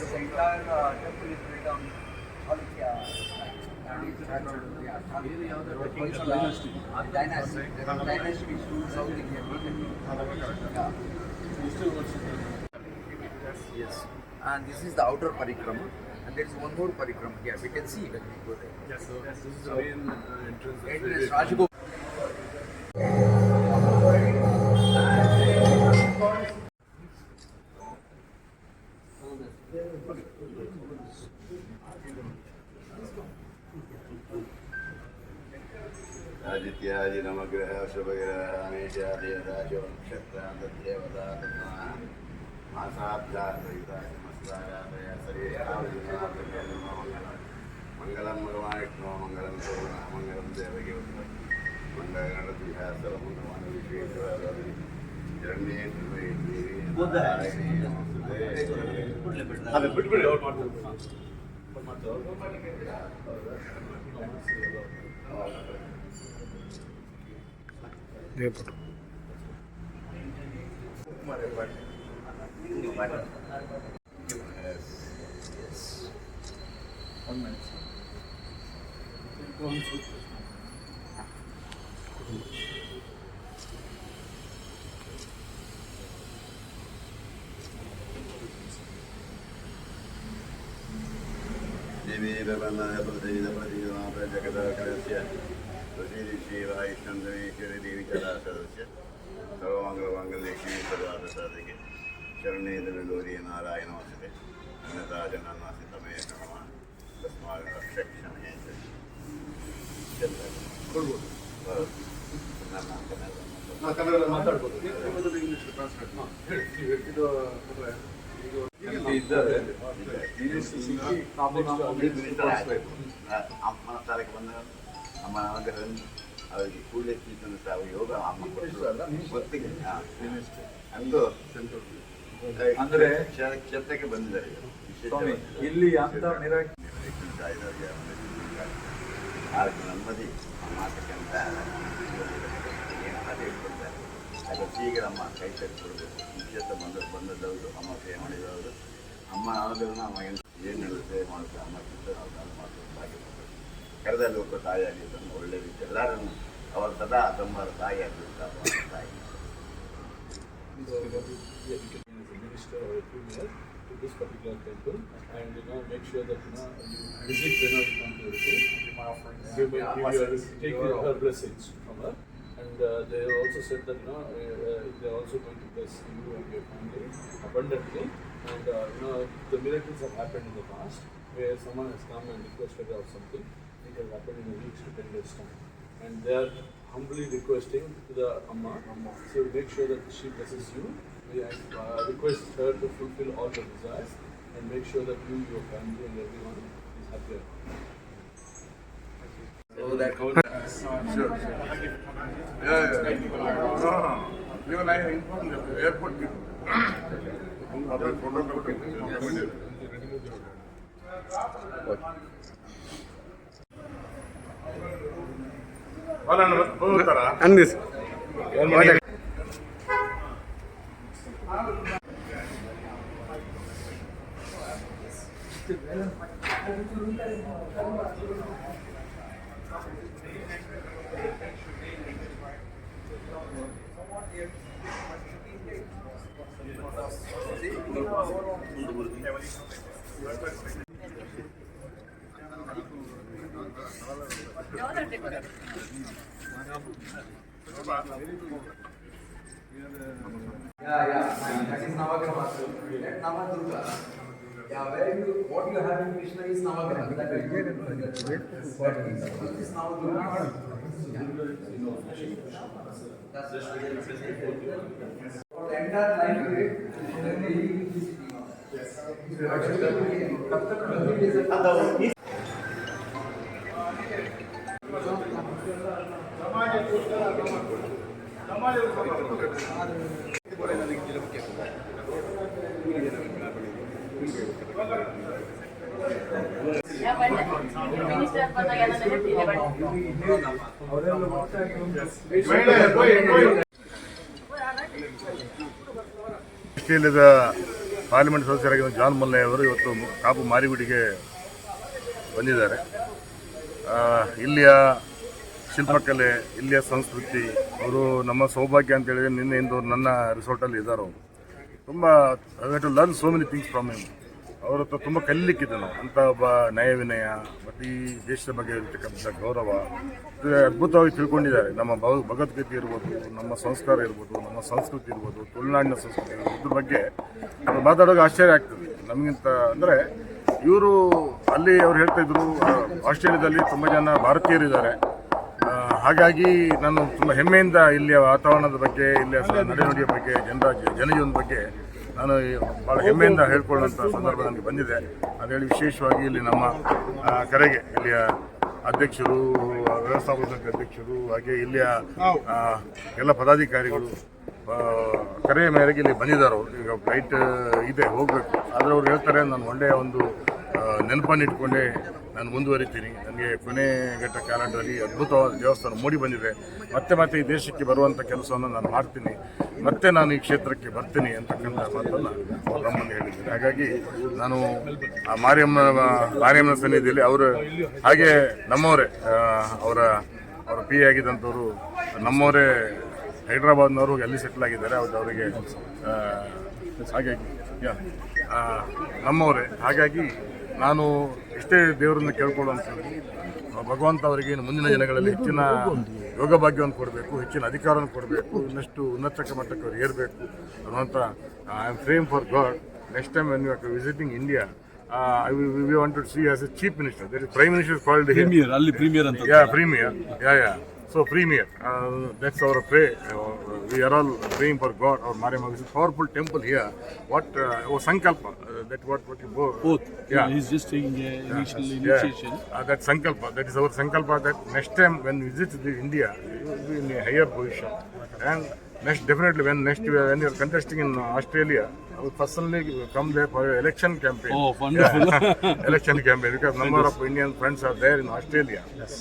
The entire temple is built on Chalukya. Dynasty. Dynasty is ruled South India. Yeah. Yes. And this is the outer parikrama. And there is one more parikrama here. We can see when we go there. Yes, so this is the main entrance. Entrance Rajgopal. आदित्यादि नवग्रह शुभग्रह अनेजादि राजो नक्षत्रादेवता मासाब्दादय मंगलम भगवान विष्णु मंगलम करुणा मंगलम देवगी मंगलगणतिहासरमंगलमान विश्वेश्वर देवी प्रबन्धन प्रसिद्ध प्रतिमा जगदाकरस्य प्रसिद्धि श्रीवायुष्णन्देश्वरी देवी कलासदस्य सर्वमङ्गलमङ्गललक्ष्मी सर्वार्थसाधके शरण्ये गौरी नारायण वसते अन्यथा जनानासि तमे नमः तस्मात् रक्षक्षणे ಕನ್ನಡ ಮಾತಾಡ್ಬೋದು ಇಂಗ್ಲಿಷ್ ಟ್ರಾನ್ಸ್ಲೇಟ್ ಇದ್ದಾರೆ ಅಮ್ಮನ ಸ್ಥಳಕ್ಕೆ ಬಂದ ಅಮ್ಮ ನಾಗರನ್ನು ಅವರಿಗೆ ಕೂಡಲೇ ಸ್ವೀಕರಿಸ ಯೋಗ ಅಮ್ಮ ಗೊತ್ತಿಗೆ ಅಂದು ಅಂದ್ರೆ ಕ್ಷೇತ್ರಕ್ಕೆ ಬಂದಿದ್ದಾರೆ ಇಲ್ಲಿ ಅಂತ ನೆಮ್ಮದಿ ಮಾತಕ್ಕಂತ ಏನಾದರೂ ಹೇಳ್ಕೊಡ್ತಾರೆ ಅದು ಶೀಘ್ರ ಅಮ್ಮ ಕೈ ತರಿಸ್ಕೊಡ್ಬೇಕು ಈ ಕ್ಷೇತ್ರ ಬಂದದ್ದವರು ಅಮ್ಮ ಸೇವೆ ಮಾಡಿದವರು ಅಮ್ಮ ಆಗೋದನ್ನು ಅಮ್ಮ ಏನು ಹೇಳುತ್ತೆ ಸೇವೆ ಮಾಡುತ್ತೆ ಅಮ್ಮ ಚಿತ್ರ ನಾವು ಅದು ಮಾಡ್ಬೇಕಾಗಿರ್ಬೇಕು ಕರೆದಲ್ಲಿ ಒಬ್ಬ ತಾಯಿ ಆಗಿದ್ದನ್ನು ಒಳ್ಳೆ ರೀತಿ ಎಲ್ಲರನ್ನು ಅವರು ಸದಾ ತಮ್ಮ ತಾಯಿ ಆಗಿರ್ತಾರೆ ತಾಯಿ this particular temple and make sure that you visit whenever you come to the temple. Take her blessings from her. And they also said that they are also going to bless you and your family abundantly. And the miracles have happened in the past where someone has come and requested of something. It has happened in a week to 10 days time. And they are humbly requesting to the Amma. So make sure that she blesses you. We request her to fulfill all the desires and make sure that you, your family and everyone is happy. So that sure. Even I informed the airport people. And this. That is Navagraha. That Navadurga. What you have in Krishna is Navagraha. That is Navadurga. That's the entire line grade. ಶ್ರೀಲದ parliament ಸದಸ್ಯರಾಗಿದ್ದ John ಮೊಲ್ಲೆ ಅವರು ಇವತ್ತು ಕಾಪು ಮಾರಿಗುಡಿಗೆ ಬಂದಿದ್ದಾರೆ. ಇಲ್ಲಿಯ ಶಿಲ್ಪಕಲೆ, ಇಲ್ಲಿಯ ಸಂಸ್ಕೃತಿ, ಅವರು ನಮ್ಮ ಸೌಭಾಗ್ಯ ಅಂತ ಹೇಳಿದ್ರೆ ನಿನ್ನೆಯಿಂದ ನನ್ನ ರಿಸಾರ್ಟಲ್ಲಿ ಇದ್ದಾರೆ. ಅವರು ತುಂಬ to learn so many things from him. ಅವ್ರ ಹತ್ರ ತುಂಬ ಕಲಿಲಿಕ್ಕಿದೆ ನಾವು. ಅಂಥ ಒಬ್ಬ ನಯ ವಿನಯ ಮತ್ತು ಈ ದೇಶದ ಬಗ್ಗೆ ಇರತಕ್ಕಂಥ ಗೌರವ ಅದ್ಭುತವಾಗಿ ತಿಳ್ಕೊಂಡಿದ್ದಾರೆ. ನಮ್ಮ ಭಗವದ್ಗೀತೆ ಇರ್ಬೋದು, ನಮ್ಮ ಸಂಸ್ಕಾರ ಇರ್ಬೋದು, ನಮ್ಮ ಸಂಸ್ಕೃತಿ ಇರ್ಬೋದು, ತುಳುನಾಡಿನ ಸಂಸ್ಕೃತಿ ಇರ್ಬೋದು, ಇದ್ರ ಬಗ್ಗೆ ಮಾತಾಡೋಕೆ ಆಶ್ಚರ್ಯ ಆಗ್ತದೆ ನಮಗಿಂತ. ಅಂದರೆ ಇವರು ಅಲ್ಲಿ ಅವ್ರು ಹೇಳ್ತಾಯಿದ್ರು, ಆಸ್ಟ್ರೇಲಿಯಾದಲ್ಲಿ ತುಂಬ ಜನ ಭಾರತೀಯರಿದ್ದಾರೆ. ಹಾಗಾಗಿ ನಾನು ತುಂಬ ಹೆಮ್ಮೆಯಿಂದ ಇಲ್ಲಿಯ ವಾತಾವರಣದ ಬಗ್ಗೆ, ಇಲ್ಲಿಯ ನಡೆನುಡಿಯ ಬಗ್ಗೆ, ಜನಜೀವನದ ಬಗ್ಗೆ ನಾನು ಭಾಳ ಹೆಮ್ಮೆಯಿಂದ ಹೇಳ್ಕೊಳ್ಳುವಂಥ ಸಂದರ್ಭ ನನಗೆ ಬಂದಿದೆ. ಅದೇಳಿ ವಿಶೇಷವಾಗಿ ಇಲ್ಲಿ ನಮ್ಮ ಕರೆಗೆ ಇಲ್ಲಿಯ ಅಧ್ಯಕ್ಷರು, ವ್ಯವಸ್ಥಾಪಕ ಅಧ್ಯಕ್ಷರು, ಹಾಗೆ ಇಲ್ಲಿಯ ಎಲ್ಲ ಪದಾಧಿಕಾರಿಗಳು ಕರೆಯ ಮೇರೆಗೆ ಇಲ್ಲಿ ಬಂದಿದ್ದಾರೆ. ಅವರು ಈಗ ಫ್ಲೈಟ್ ಇದೆ, ಹೋಗಬೇಕು. ಆದರೆ ಅವ್ರು ಹೇಳ್ತಾರೆ, ನಾನು ಒಳ್ಳೆಯ ಒಂದು ನೆನಪನ್ನು ಇಟ್ಕೊಂಡೆ ನಾನು ಮುಂದುವರಿತೀನಿ. ನನಗೆ ಕೊನೆ ಘಟ್ಟ ಕ್ಯಾಲೆಂಡರಲ್ಲಿ ಅದ್ಭುತವಾದ ದೇವಸ್ಥಾನ ಮೂಡಿ ಬಂದಿದೆ. ಮತ್ತೆ ಈ ದೇಶಕ್ಕೆ ಬರುವಂಥ ಕೆಲಸವನ್ನು ನಾನು ಮಾಡ್ತೀನಿ, ಮತ್ತೆ ನಾನು ಈ ಕ್ಷೇತ್ರಕ್ಕೆ ಬರ್ತೀನಿ ಅಂತಕ್ಕಂಥ ಮಾತನ್ನು ನಮ್ಮ ಮುಂದೆ ಹೇಳಿದ್ದೀನಿ. ಹಾಗಾಗಿ ನಾನು ಆ ಮಾರಿಯಮ್ಮನ ಸನ್ನಿಧಿಯಲ್ಲಿ ಅವರು, ಹಾಗೆ ನಮ್ಮವರೇ, ಅವರ ಪಿ ಎ ಆಗಿದ್ದಂಥವ್ರು ನಮ್ಮವರೇ, ಹೈದ್ರಾಬಾದ್ನವರು ಅಲ್ಲಿ ಸೆಟ್ಲ್ ಆಗಿದ್ದಾರೆ. ಅವರಿಗೆ ಹಾಗಾಗಿ ನಮ್ಮವರೇ. ಹಾಗಾಗಿ ನಾನು ಇಷ್ಟೇ ದೇವರನ್ನು ಕೇಳ್ಕೊಳ್ಳುವಂಥದ್ದು, ಭಗವಂತ ಅವರಿಗೆ ಮುಂದಿನ ದಿನಗಳಲ್ಲಿ ಹೆಚ್ಚಿನ ಯೋಗ ಭಾಗ್ಯವನ್ನು ಕೊಡಬೇಕು, ಹೆಚ್ಚಿನ ಅಧಿಕಾರವನ್ನು ಕೊಡಬೇಕು, ಇನ್ನಷ್ಟು ಉನ್ನತ ಮಟ್ಟಕ್ಕೆ ಅವ್ರು ಏರಬೇಕು ಅನ್ನುವಂಥ I am praying for God. Next time when you are visiting India, we want to see as a chief minister. There is prime minister is called Premier, Ali Premier anta. Yeah, Premier. Yeah. So Premier, that's our prayer. We are all praying for God. Our Mariamma is a powerful temple here. What Sankalpa? That what you Both. Yeah. He's just taking initial initiation. That Sankalpa. That is our Sankalpa. That next time when we visit India, you will be in a higher position. And definitely when you are contesting in Australia, I will personally come there for an election campaign. Oh, wonderful. Yeah. Election campaign, because number of Indian friends are there in Australia. Yes.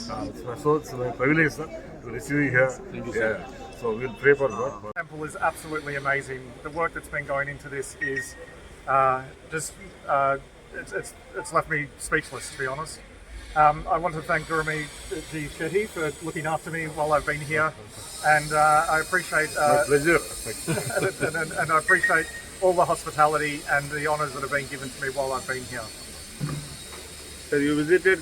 So it's a privilege, sir, to receive you here. Thank you, sir. So we'll pray for God. The temple is absolutely amazing. The work that's been going into this is it's left me speechless, to be honest. I want to thank Gurumi G. Shetty for looking after me while I've been here, and I appreciate My pleasure. and I appreciate all the hospitality and the honours that have been given to me while I've been here. Sir, you visited